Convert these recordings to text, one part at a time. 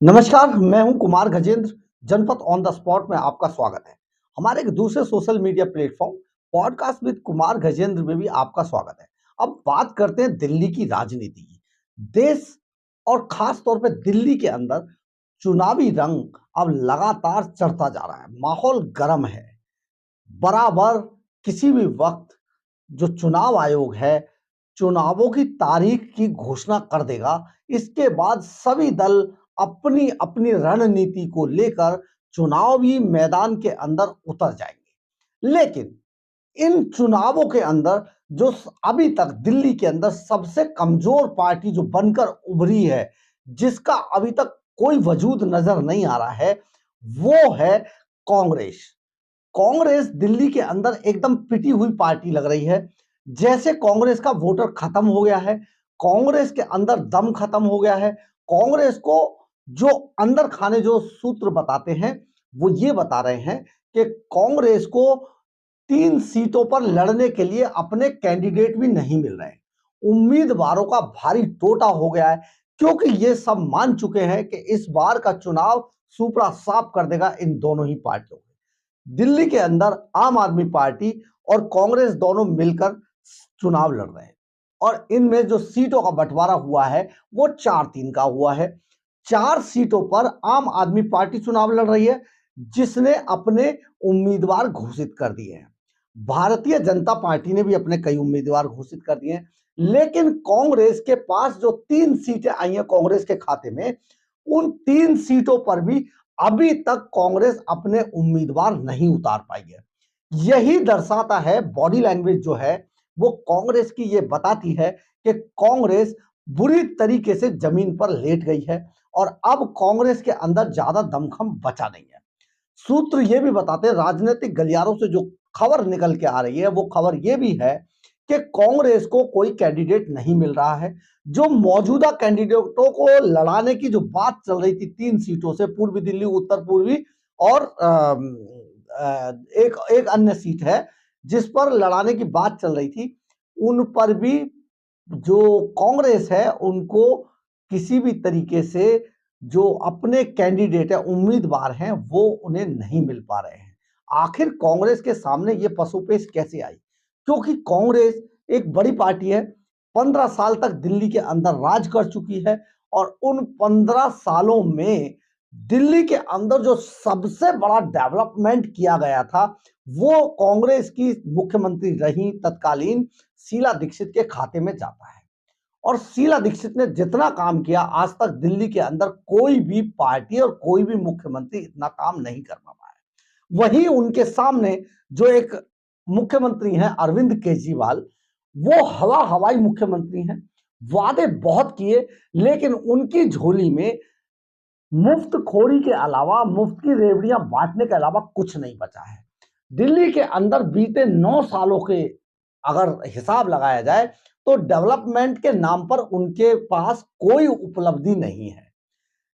नमस्कार, मैं हूं कुमार गजेंद्र। जनपद ऑन द स्पॉट में आपका स्वागत है। हमारे एक दूसरे social media platform podcast with Kumar Gajendra में भी आपका स्वागत है। अब बात करते हैं दिल्ली की राजनीति की। देश और खास तौर पे दिल्ली के अंदर चुनावी रंग अब लगातार चढ़ता जा रहा है। माहौल गर्म है। बराबर किसी भी वक्त जो चुनाव आयोग है, चुनावों की तारीख की घोषणा कर देगा। इसके बाद सभी दल अपनी अपनी रणनीति को लेकर चुनावी मैदान के अंदर उतर जाएंगे। लेकिन इन चुनावों के अंदर जो अभी तक दिल्ली के अंदर सबसे कमजोर पार्टी जो बनकर उभरी है, जिसका अभी तक कोई वजूद नजर नहीं आ रहा है, वो है कांग्रेस। कांग्रेस दिल्ली के अंदर एकदम पिटी हुई पार्टी लग रही है। जैसे कांग्रेस का वोटर खत्म हो गया है, कांग्रेस के अंदर दम खत्म हो गया है। कांग्रेस को जो अंदर खाने जो सूत्र बताते हैं, वो ये बता रहे हैं कि कांग्रेस को 3 सीटों पर लड़ने के लिए अपने कैंडिडेट भी नहीं मिल रहे हैं। उम्मीदवारों का भारी टोटा हो गया है, क्योंकि ये सब मान चुके हैं कि इस बार का चुनाव सुपड़ा साफ कर देगा इन दोनों ही पार्टियों को। दिल्ली के अंदर आम आदमी पार्टी और कांग्रेस दोनों मिलकर चुनाव लड़ रहे हैं, और इनमें जो सीटों का बंटवारा हुआ है वो 4-3 का हुआ है। 4 सीटों पर आम आदमी पार्टी चुनाव लड़ रही है, जिसने अपने उम्मीदवार घोषित कर दिए हैं। भारतीय जनता पार्टी ने भी अपने कई उम्मीदवार घोषित कर दिए हैं। लेकिन कांग्रेस के पास जो 3 सीटें आई हैं कांग्रेस के खाते में, उन 3 सीटों पर भी अभी तक कांग्रेस अपने उम्मीदवार नहीं उतार पाई है। यही दर्शाता है, बॉडी लैंग्वेज जो है वो कांग्रेस की ये बताती है कि कांग्रेस बुरी तरीके से जमीन पर लेट गई है, और अब कांग्रेस के अंदर ज्यादा दमखम बचा नहीं है। सूत्र ये भी बताते हैं, राजनीतिक गलियारों से जो खबर निकल के आ रही है, वो खबर ये भी है कि कांग्रेस को कोई कैंडिडेट नहीं मिल रहा है। जो मौजूदा कैंडिडेटों को लड़ाने की जो बात चल रही थी 3 सीटों से, पूर्वी दिल्ली, उत्तर पूर्वी और एक एक अन्य सीट है जिस पर लड़ाने की बात चल रही थी, उन पर भी जो कांग्रेस है उनको किसी भी तरीके से जो अपने कैंडिडेट है, उम्मीदवार हैं, वो उन्हें नहीं मिल पा रहे हैं। आखिर कांग्रेस के सामने ये पसोपेश कैसे आई? क्योंकि कांग्रेस एक बड़ी पार्टी है, 15 साल तक दिल्ली के अंदर राज कर चुकी है, और उन 15 सालों में दिल्ली के अंदर जो सबसे बड़ा डेवलपमेंट किया गया था, वो कांग्रेस की मुख्यमंत्री रही तत्कालीन शीला दीक्षित के खाते में जाता है। और शीला दीक्षित ने जितना काम किया, आज तक दिल्ली के अंदर कोई भी पार्टी और कोई भी मुख्यमंत्री इतना काम नहीं कर पाया। वहीं उनके सामने जो एक मुख्यमंत्री हैं अरविंद केजरीवाल, वो हवाई मुख्यमंत्री हैं। वादे बहुत किए, लेकिन उनकी झोली में मुफ्त खोरी के अलावा, मुफ्त की रेवड़ियां बांटने के अलावा कुछ नहीं बचा है। दिल्ली के अंदर बीते 9 सालों के अगर हिसाब लगाया जाए, तो डेवलपमेंट के नाम पर उनके पास कोई उपलब्धि नहीं है।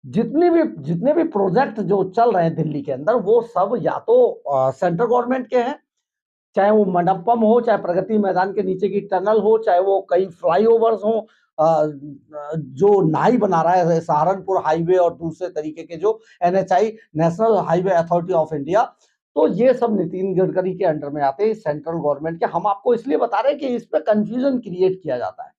जितने भी प्रोजेक्ट जो चल रहे हैं दिल्ली के अंदर, वो सब या तो सेंट्रल गवर्नमेंट के हैं, चाहे वो मंडपम हो, चाहे प्रगति मैदान के नीचे की टनल हो, चाहे वो कई फ्लाईओवर्स हो, जो नाई बना रहा है सहारनपुर हाईवे और दूसरे तरीके के जो NHAI, national highway authority of India, तो ये सब नितिन गडकरी के अंडर में आते हैं, सेंट्रल गवर्नमेंट के। हम आपको इसलिए बता रहे हैं कि इस पे कंफ्यूजन क्रिएट किया जाता है।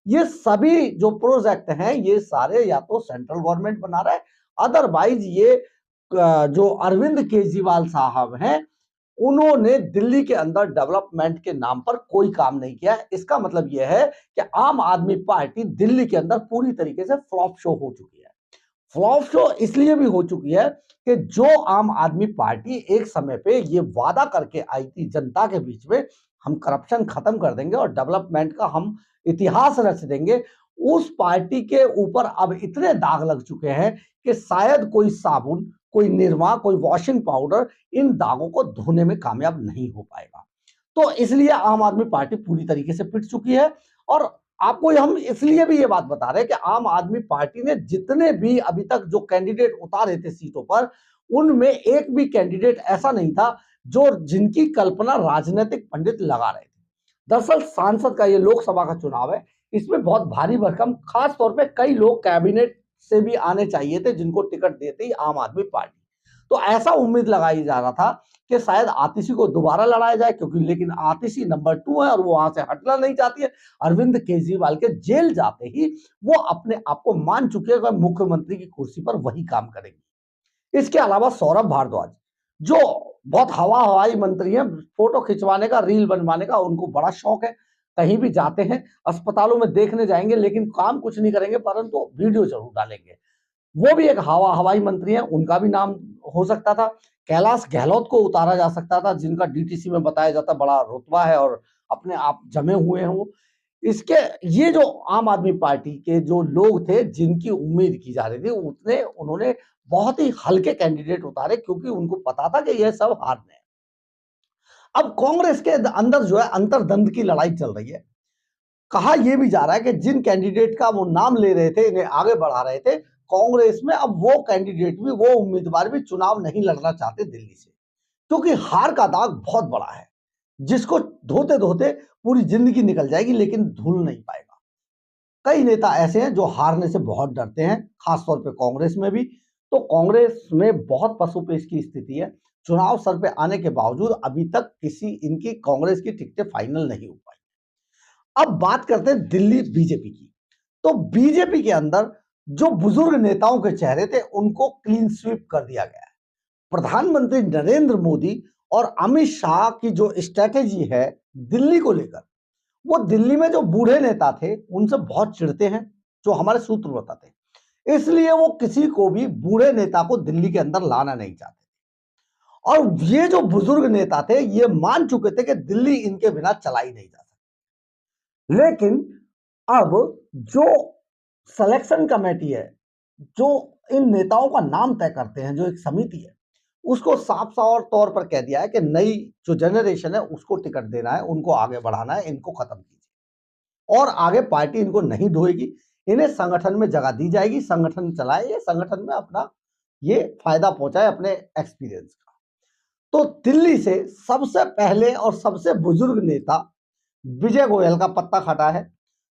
ये सभी जो प्रोजेक्ट हैं, ये सारे या तो सेंट्रल गवर्नमेंट बना रहा है, अदरवाइज ये जो अरविंद केजरीवाल साहब हैं, उन्होंने दिल्ली के अंदर डेवलपमेंट के नाम पर कोई काम नहीं किया है। इसका मतलब यह है कि आम आदमी पार्टी दिल्ली के अंदर पूरी तरीके से फ्लॉप शो हो चुकी है। फ्लॉप शो इसलिए भी हो चुकी है कि जो आम आदमी पार्टी एक समय पे ये वादा करके आई थी जनता के बीच में, हम करप्शन खत्म कर देंगे और डेवलपमेंट का हम इतिहास रच देंगे, उस पार्टी के ऊपर अब इतने दाग लग चुके हैं कि शायद कोई साबुन, कोई निरमा, कोई वॉशिंग पाउडर इन दागों को धोने में कामयाब नहीं हो पाएगा। तो इसलिए आम आदमी पार्टी पूरी तरीके से पिट चुकी है। और आपको हम इसलिए भी ये बात बता रहे हैं कि आम आदमी पार्टी ने जितने भी अभी तक जो कैंडिडेट उतारे थे सीटों पर, उनमें एक भी कैंडिडेट ऐसा नहीं था जो जिनकी कल्पना राजनीतिक पंडित लगा रहे थे। दरअसल सांसद का ये लोकसभा का चुनाव है, इसमें बहुत भारी भरकम, खास तौर पे कई लोग कैबिनेट से भी आने चाहिए थे, जिनको टिकट देती आम आदमी पार्टी। तो ऐसा उम्मीद लगाई जा रहा था कि शायद आतिशी को दोबारा लड़ाया जाए, क्योंकि लेकिन आतिशी नंबर 2 है और वो वहां से हटना नहीं चाहती है। अरविंद केजरीवाल के जेल जाते ही वो अपने आप को मान चुके हैं कि मुख्यमंत्री की कुर्सी पर वही काम करेंगे। इसके अलावा सौरभ भारद्वाज, जो बहुत हवा हवाई मंत्री हैं, फोटो खिंचवाने का, रील बनवाने का उनको बड़ा शौक है। कहीं भी जाते हैं, अस्पतालों में देखने जाएंगे, लेकिन काम कुछ नहीं करेंगे, परंतु वीडियो जरूर डालेंगे। वो भी एक हवा हवाई मंत्री है, उनका भी नाम हो सकता था। कैलाश गहलोत को उतारा जा सकता था, जिनका डीटीसी में बताया जाता बड़ा रुतबा है और अपने आप जमे हुए हैं वो। इसके ये जो आम आदमी पार्टी के जो लोग थे, जिनकी उम्मीद की जा रही थी, उतने उन्होंने बहुत ही हल्के कैंडिडेट उतारे, क्योंकि उनको पता था कि यह सब हारने हैं। अब कांग्रेस के अंदर जो है अंतर्द्वंद की लड़ाई चल रही है। कहा यह भी जा रहा है कि जिन कैंडिडेट का वो नाम ले रहे थे, इन्हें आगे बढ़ा रहे थे कांग्रेस में, अब वो कैंडिडेट भी, वो उम्मीदवार भी चुनाव नहीं लड़ना चाहते दिल्ली से, क्योंकि हार का दाग बहुत बड़ा है, जिसको धोते धोते पूरी जिंदगी निकल जाएगी, लेकिन धुल नहीं पाएगा। कई नेता ऐसे हैं जो हारने से बहुत डरते हैं, खासतौर पे कांग्रेस में भी। तो कांग्रेस में बहुत पसुपेश की स्थिति है। चुनाव सर पे आने के बावजूद अभी तक किसी इनकी कांग्रेस की टिकटें फाइनल नहीं हो पाई। अब बात करते हैं दिल्ली बीजेपी की। तो बीजेपी के अंदर जो बुजुर्ग नेताओं के चेहरे थे, उनको क्लीन स्वीप कर दिया गया है। प्रधानमंत्री नरेंद्र मोदी और अमित शाह की जो स्ट्रैटेजी है दिल्ली को लेकर, वो दिल्ली में जो बूढ़े नेता थे उनसे बहुत चिढ़ते हैं, जो हमारे सूत्र बताते हैं। इसलिए वो किसी को भी, बूढ़े नेता को दिल्ली के अंदर लाना नहीं चाहते। और ये जो बुजुर्ग नेता थे, ये मान चुके थे कि दिल्ली इनके बिना चलाई नहीं जा सकती। लेकिन अब जो सिलेक्शन कमेटी है, जो इन नेताओं का नाम तय करते हैं, जो एक समिति है, उसको साफ साफ तौर पर कह दिया है कि नई जो जनरेशन है उसको टिकट देना है, उनको आगे बढ़ाना है, इनको खत्म कीजिए और आगे पार्टी इनको नहीं ढोएगी। इन्हें संगठन में जगह दी जाएगी, संगठन चलाए, ये संगठन में अपना ये फायदा पहुंचाए अपने एक्सपीरियंस का। तो दिल्ली से सबसे पहले और सबसे बुजुर्ग नेता विजय गोयल का पत्ता खटा है,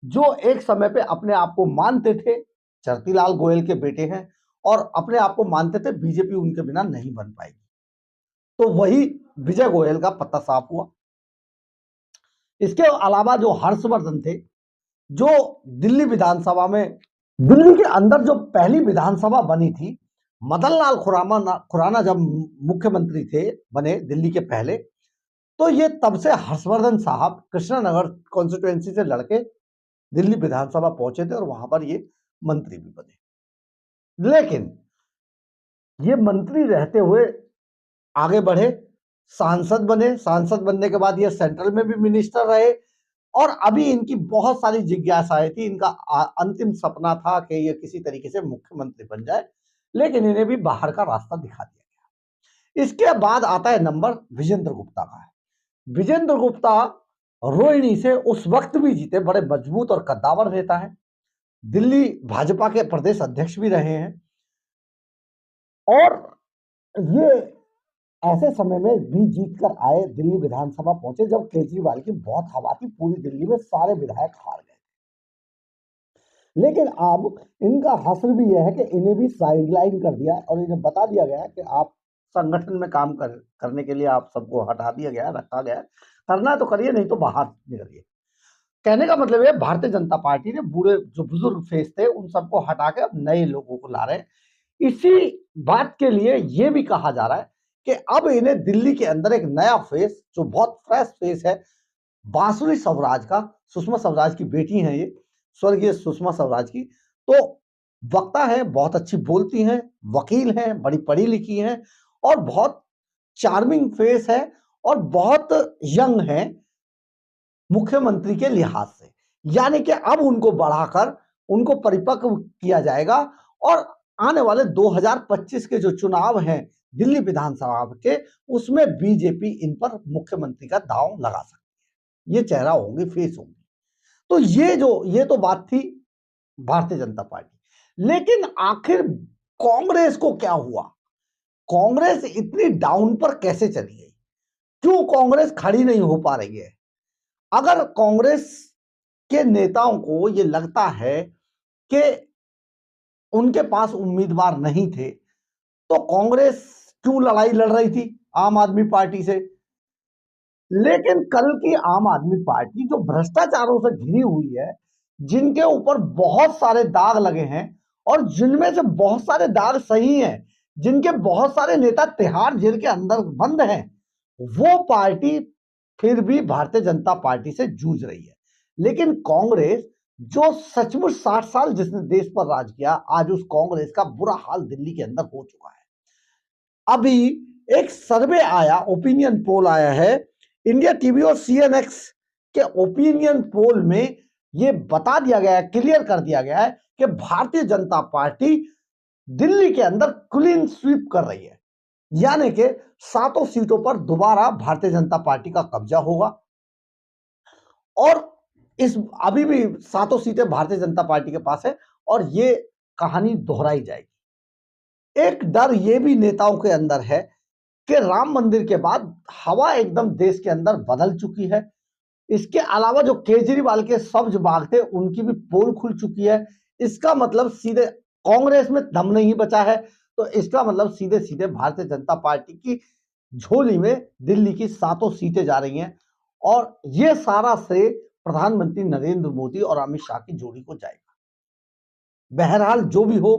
जो एक समय पे अपने आप को मानते थे चरतीलाल गोयल के बेटे हैं और अपने आप को मानते थे बीजेपी उनके बिना नहीं बन पाएगी। तो वही विजय गोयल का पत्ता साफ हुआ। इसके अलावा जो हर्षवर्धन थे, जो दिल्ली विधानसभा में, दिल्ली के अंदर जो पहली विधानसभा बनी थी, मदन लाल खुराना जब मुख्यमंत्री थे बने दिल्ली के पहले, तो ये तब से हर्षवर्धन साहब कृष्णानगर कॉन्स्टिट्यूएंसी से लड़के दिल्ली विधानसभा पहुंचे थे और वहां पर ये मंत्री भी बने। लेकिन ये मंत्री रहते हुए आगे बढ़े, सांसद बने, सांसद बनने के बाद ये सेंट्रल में भी मिनिस्टर रहे और अभी इनकी बहुत सारी जिज्ञासाएं थी। इनका अंतिम सपना था कि ये किसी तरीके से मुख्यमंत्री बन जाए, लेकिन इन्हें भी बाहर का रास्ता दिखा दिया गया। इसके बाद आता है नंबर विजेंद्र गुप्ता का है। विजेंद्र गुप्ता रोहिणी से उस वक्त भी जीते, बड़े मजबूत और कद्दावर नेता है, दिल्ली भाजपा के प्रदेश अध्यक्ष भी रहे हैं और ये ऐसे समय में भी जीत कर आए, दिल्ली विधानसभा पहुंचे जब केजरीवाल की बहुत हवा थी, पूरी दिल्ली में सारे विधायक हार गए। लेकिन अब इनका हश्र भी यह है कि इन्हें भी साइडलाइन कर दिया और इन्हें बता दिया गया कि आप संगठन में काम करने के लिए आप सबको हटा दिया गया, रखा गया, करना तो करिए, नहीं तो बाहर निकलिए। कहने का मतलब है भारतीय जनता पार्टी ने बूढ़े जो बुजुर्ग फेस थे उन सबको हटा के अब नए लोगों को ला रहे हैं। इसी बात के लिए यह भी कहा जा रहा है कि अब इन्हें दिल्ली के अंदर एक नया फेस, जो बहुत फ्रेश फेस है, बांसुरी स्वराज का, सुषमा स्वराज की बेटी हैं ये, स्वर्गीय सुषमा स्वराज की, तो वक्ता है, बहुत अच्छी बोलती हैं, वकील हैं, बड़ी पढ़ी लिखी हैं और बहुत चार्मिंग फेस है और बहुत यंग है मुख्यमंत्री के लिहाज से। यानी कि अब उनको बढ़ाकर उनको परिपक्व किया जाएगा और आने वाले 2025 के जो चुनाव हैं दिल्ली विधानसभा के, उसमें बीजेपी इन पर मुख्यमंत्री का दांव लगा सकती है। ये चेहरा होंगे, फेस होंगे। तो ये तो बात थी भारतीय जनता पार्टी। लेकिन आखिर कांग्रेस को क्या हुआ? कांग्रेस इतनी डाउन पर कैसे चली गई? क्यों कांग्रेस खड़ी नहीं हो पा रही है? अगर कांग्रेस के नेताओं को ये लगता है कि उनके पास उम्मीदवार नहीं थे, तो कांग्रेस क्यों लड़ाई लड़ रही थी आम आदमी पार्टी से? लेकिन कल की आम आदमी पार्टी जो भ्रष्टाचारों से घिरी हुई है, जिनके ऊपर बहुत सारे दाग लगे हैं और जिनमें से बहुत सारे दाग सही हैं, जिनके बहुत सारे नेता तिहाड़ जेल के अंदर बंद हैं, वो पार्टी फिर भी भारतीय जनता पार्टी से जूझ रही है। लेकिन कांग्रेस, जो सचमुच 60 साल जिसने देश पर राज किया, आज उस कांग्रेस का बुरा हाल दिल्ली के अंदर हो चुका है। अभी एक सर्वे आया, ओपिनियन पोल आया है इंडिया टीवी और सीएनएक्स के ओपिनियन पोल में, यह बता दिया गया है, क्लियर कर दिया गया है कि भारतीय जनता पार्टी दिल्ली के अंदर क्लीन स्वीप कर रही है, यानी कि 7 सीटों पर दोबारा भारतीय जनता पार्टी का कब्जा होगा और इस अभी भी 7 सीटें भारतीय जनता पार्टी के पास है और ये कहानी दोहराई जाएगी। एक डर ये भी नेताओं के अंदर है कि राम मंदिर के बाद हवा एकदम देश के अंदर बदल चुकी है। इसके अलावा जो केजरीवाल के सब्ज बाग थे, उनकी भी पोल खुल चुकी है। इसका मतलब सीधे कांग्रेस में दम नहीं बचा है, तो इसका मतलब सीधे सीधे भारतीय जनता पार्टी की झोली में दिल्ली की 7 सीटें जा रही हैं और यह सारा श्रेय प्रधानमंत्री नरेंद्र मोदी और अमित शाह की जोड़ी को जाएगा। बहरहाल जो भी हो,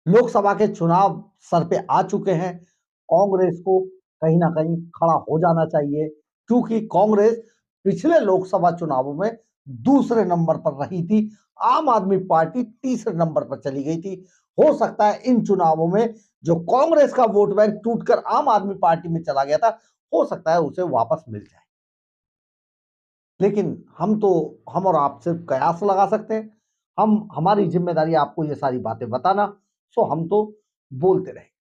लोकसभा के चुनाव सर पे आ चुके हैं। कांग्रेस को कहीं ना कहीं खड़ा हो जाना चाहिए, क्योंकि कांग्रेस पिछले लोकसभा चुनावों में दूसरे नंबर पर रही थी, आम आदमी पार्टी तीसरे नंबर पर चली गई थी। हो सकता है इन चुनावों में जो कांग्रेस का वोट बैंक टूटकर आम आदमी पार्टी में चला गया था, हो सकता है उसे वापस मिल जाए। लेकिन हम और आप सिर्फ कयास लगा सकते हैं। हमारी जिम्मेदारी आपको ये सारी बातें बताना, सो हम तो बोलते रहेंगे।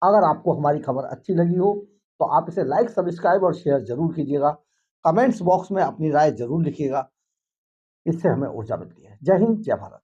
अगर आपको हमारी खबर अच्छी लगी हो तो आप इसे लाइक, सब्सक्राइब और शेयर जरूर कीजिएगा। कमेंट्स बॉक्स में अपनी राय जरूर लिखिएगा, इससे हमें ऊर्जा मिलती है। जय हिंद, जय भारत।